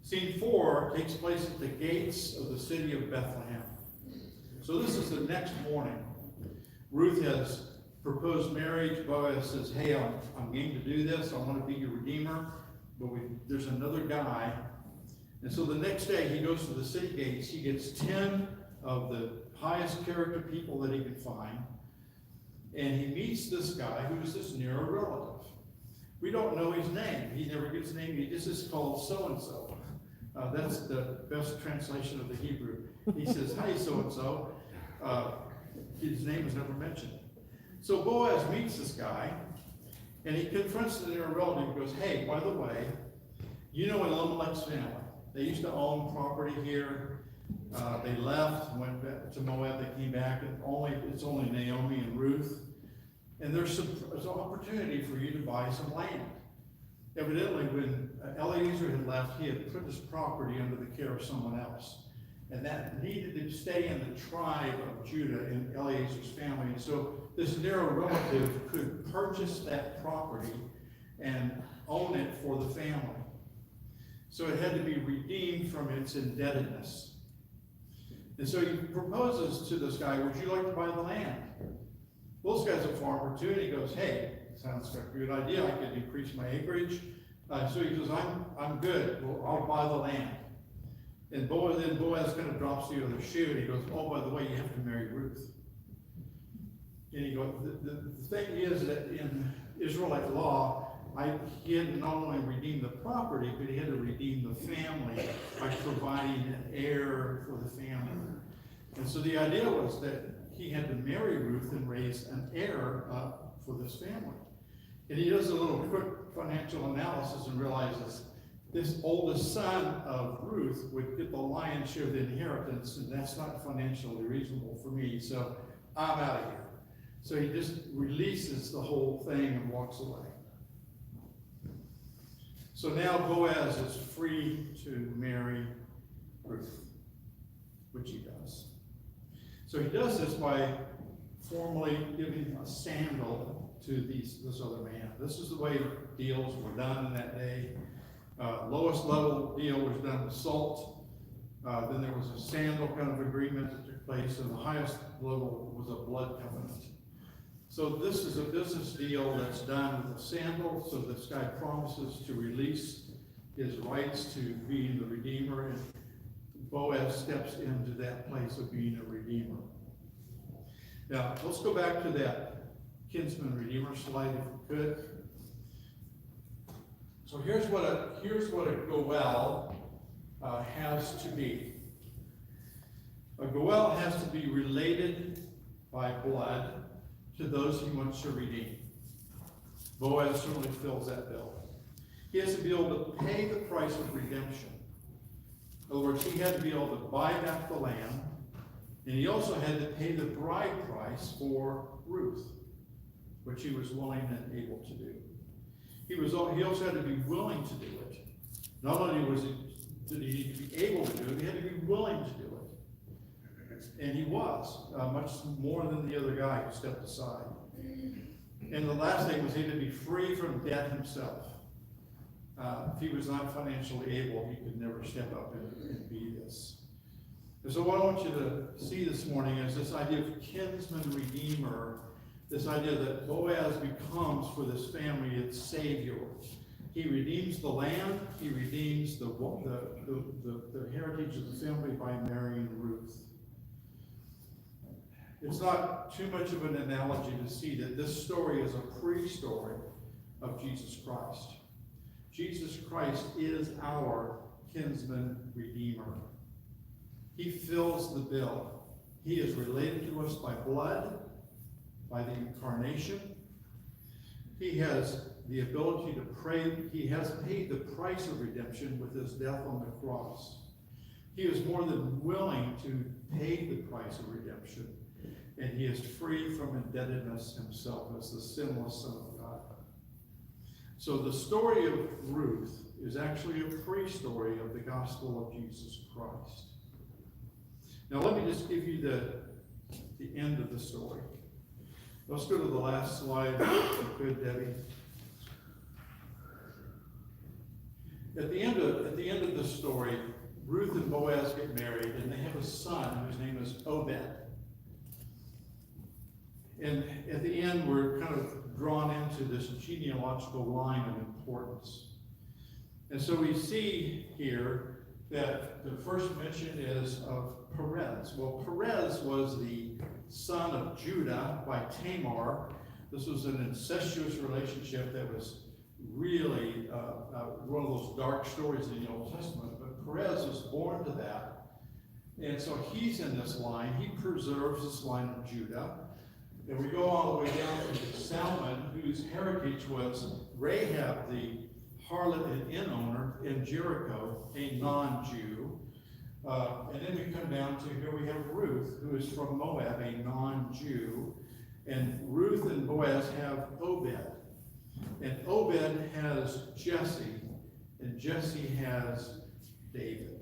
Scene 4 takes place at the gates of the city of Bethlehem. So this is the next morning. Ruth has proposed marriage. Boaz says, hey, I'm game to do this. I want to be your redeemer. But there's another guy. And so the next day he goes to the city gates. He gets 10 of the highest character people that he can find. And he meets this guy who's this near relative. We don't know his name. He never gets named. He just is called so-and-so. That's the best translation of the Hebrew. He says, hi, so-and-so. His name is never mentioned. So Boaz meets this guy, and he confronts the near relative and goes, hey, by the way, you know Elimelech's family. They used to own property here. They left, went back to Moab, they came back, and it's only Naomi and Ruth. And there's an opportunity for you to buy some land. Evidently, when Eliezer had left, he had put his property under the care of someone else. And that needed to stay in the tribe of Judah in Eliezer's family. And so this near relative could purchase that property and own it for the family. So it had to be redeemed from its indebtedness. And so he proposes to this guy, would you like to buy the land? Well, this guy's a farmer too, and he goes, hey, sounds like a good idea. I could increase my acreage. So he goes, I'm good. Well, I'll buy the land. And then Boaz kind of drops the other shoe, and he goes, oh, by the way, you have to marry Ruth. And he goes, the thing is that in Israelite law, he had to not only redeem the property, but he had to redeem the family by providing an heir for the family. And so the idea was that he had to marry Ruth and raise an heir for this family. And he does a little quick financial analysis and realizes this oldest son of Ruth would get the lion's share of the inheritance, and that's not financially reasonable for me, so I'm out of here. So he just releases the whole thing and walks away. So now Boaz is free to marry Ruth, which he does. So he does this by formally giving a sandal to this other man. This is the way deals were done in that day. Lowest level deal was done with salt. Then there was a sandal kind of agreement that took place, and the highest level was a blood covenant. So this is a business deal that's done with a sandal. So this guy promises to release his rights to being the redeemer, and Boaz steps into that place of being a redeemer. Now, let's go back to that kinsman redeemer slide if we could. So here's what a goel has to be. A goel has to be related by blood to those he wants to redeem. Boaz certainly fills that bill. He has to be able to pay the price of redemption. In other words, he had to be able to buy back the land, and he also had to pay the bride price for Ruth, which he was willing and able to do. He also had to be willing to do it. Not only did he need to be able to do it, he had to be willing to do it. And he was, much more than the other guy who stepped aside. And the last thing was he had to be free from debt himself. If he was not financially able, he could never step up and be this. And so what I want you to see this morning is this idea of kinsman redeemer, this idea that Boaz becomes for this family its savior. He redeems the land, he redeems the heritage of the family by marrying Ruth. It's not too much of an analogy to see that this story is a pre-story of Jesus Christ. Jesus Christ is our kinsman redeemer. He fills the bill. He is related to us by blood, by the incarnation. He has the ability to pray. He has paid the price of redemption with his death on the cross. He is more than willing to pay the price of redemption, and he is free from indebtedness himself as the sinless Son of God. So the story of Ruth is actually a pre-story of the gospel of Jesus Christ. Now let me just give you the end of the story. Let's go to the last slide, if you could, Debbie. At the end of the story, Ruth and Boaz get married, and they have a son whose name is Obed. And at the end, we're kind of drawn into this genealogical line of importance. And so we see here that the first mention is of Perez. Well, Perez was the son of Judah by Tamar. This was an incestuous relationship that was really one of those dark stories in the Old Testament. But Perez was born to that. And so he's in this line. He preserves this line of Judah. And we go all the way down to Salmon, whose heritage was Rahab, the harlot and inn owner in Jericho, a non-Jew. And then we come down to here we have Ruth, who is from Moab, a non-Jew. And Ruth and Boaz have Obed. And Obed has Jesse, and Jesse has David.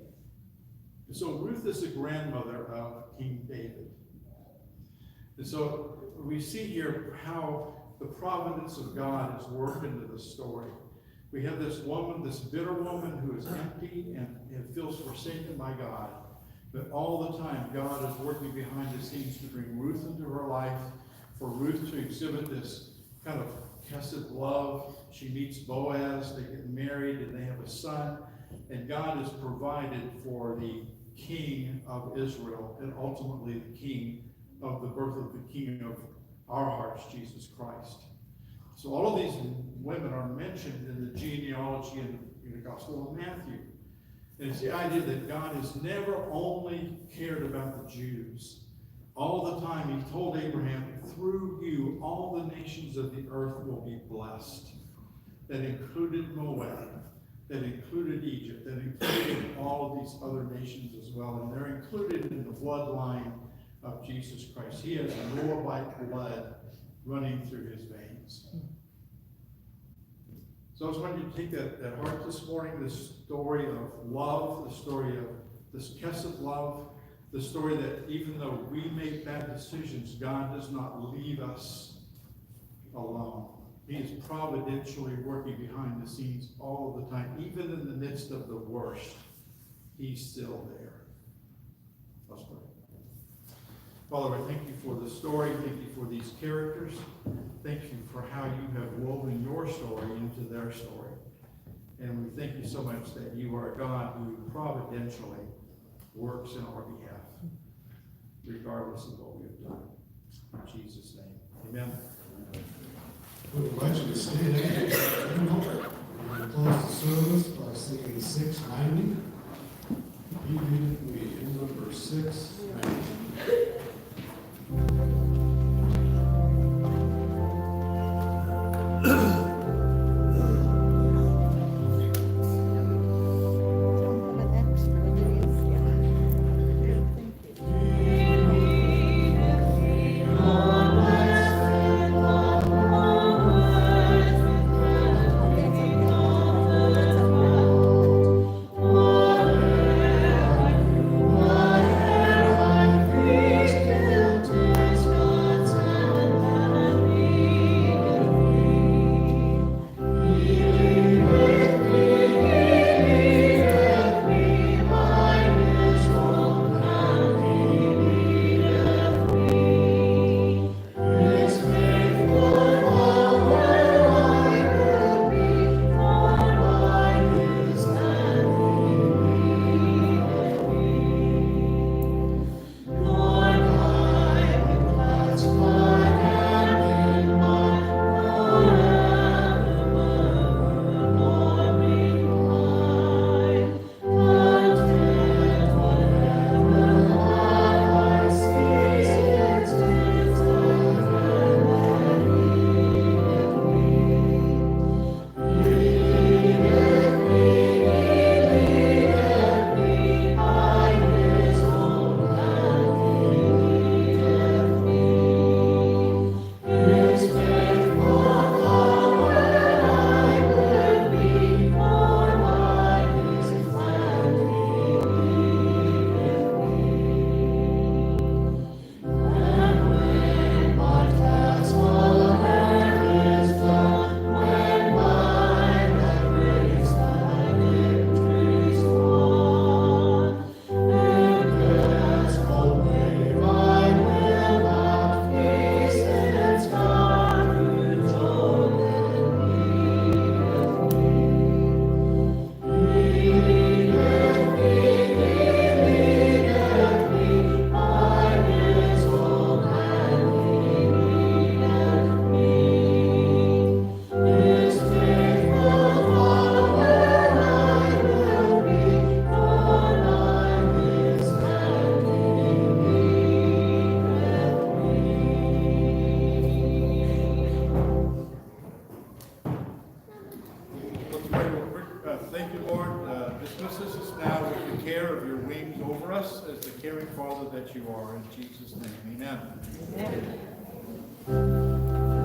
And so Ruth is the grandmother of King David. And so we see here how the providence of God is worked into the story. We have this woman, this bitter woman who is empty and feels forsaken by God. But all the time, God is working behind the scenes to bring Ruth into her life, for Ruth to exhibit this kind of tested love. She meets Boaz, they get married, and they have a son. And God has provided for the king of Israel, and ultimately the king of the birth of the king of our hearts, Jesus Christ. So all of these women are mentioned in the genealogy in the Gospel of Matthew. And it's the idea that God has never only cared about the Jews. All the time he told Abraham, through you, all the nations of the earth will be blessed. That included Moab, that included Egypt, that included all of these other nations as well. And they're included in the bloodline of Jesus Christ. He has Moabite blood running through his veins. So I just wanted you to take that heart this morning, this story of love, the story of this Kesed love, the story that even though we make bad decisions, God does not leave us alone. He is providentially working behind the scenes all of the time. Even in the midst of the worst, he's still there. Let's pray. Father, I thank you for the story. Thank you for these characters. Thank you for how you have woven your story into their story. And we thank you so much that you are a God who providentially works in our behalf, regardless of what we have done. In Jesus' name, amen. We invite you to stand up. We're going to close the service by singing 690. Be with me in number 690. Thank you, Lord. Dismisses us now with the care of your wings over us as the caring Father that you are. In Jesus' name, amen. Amen.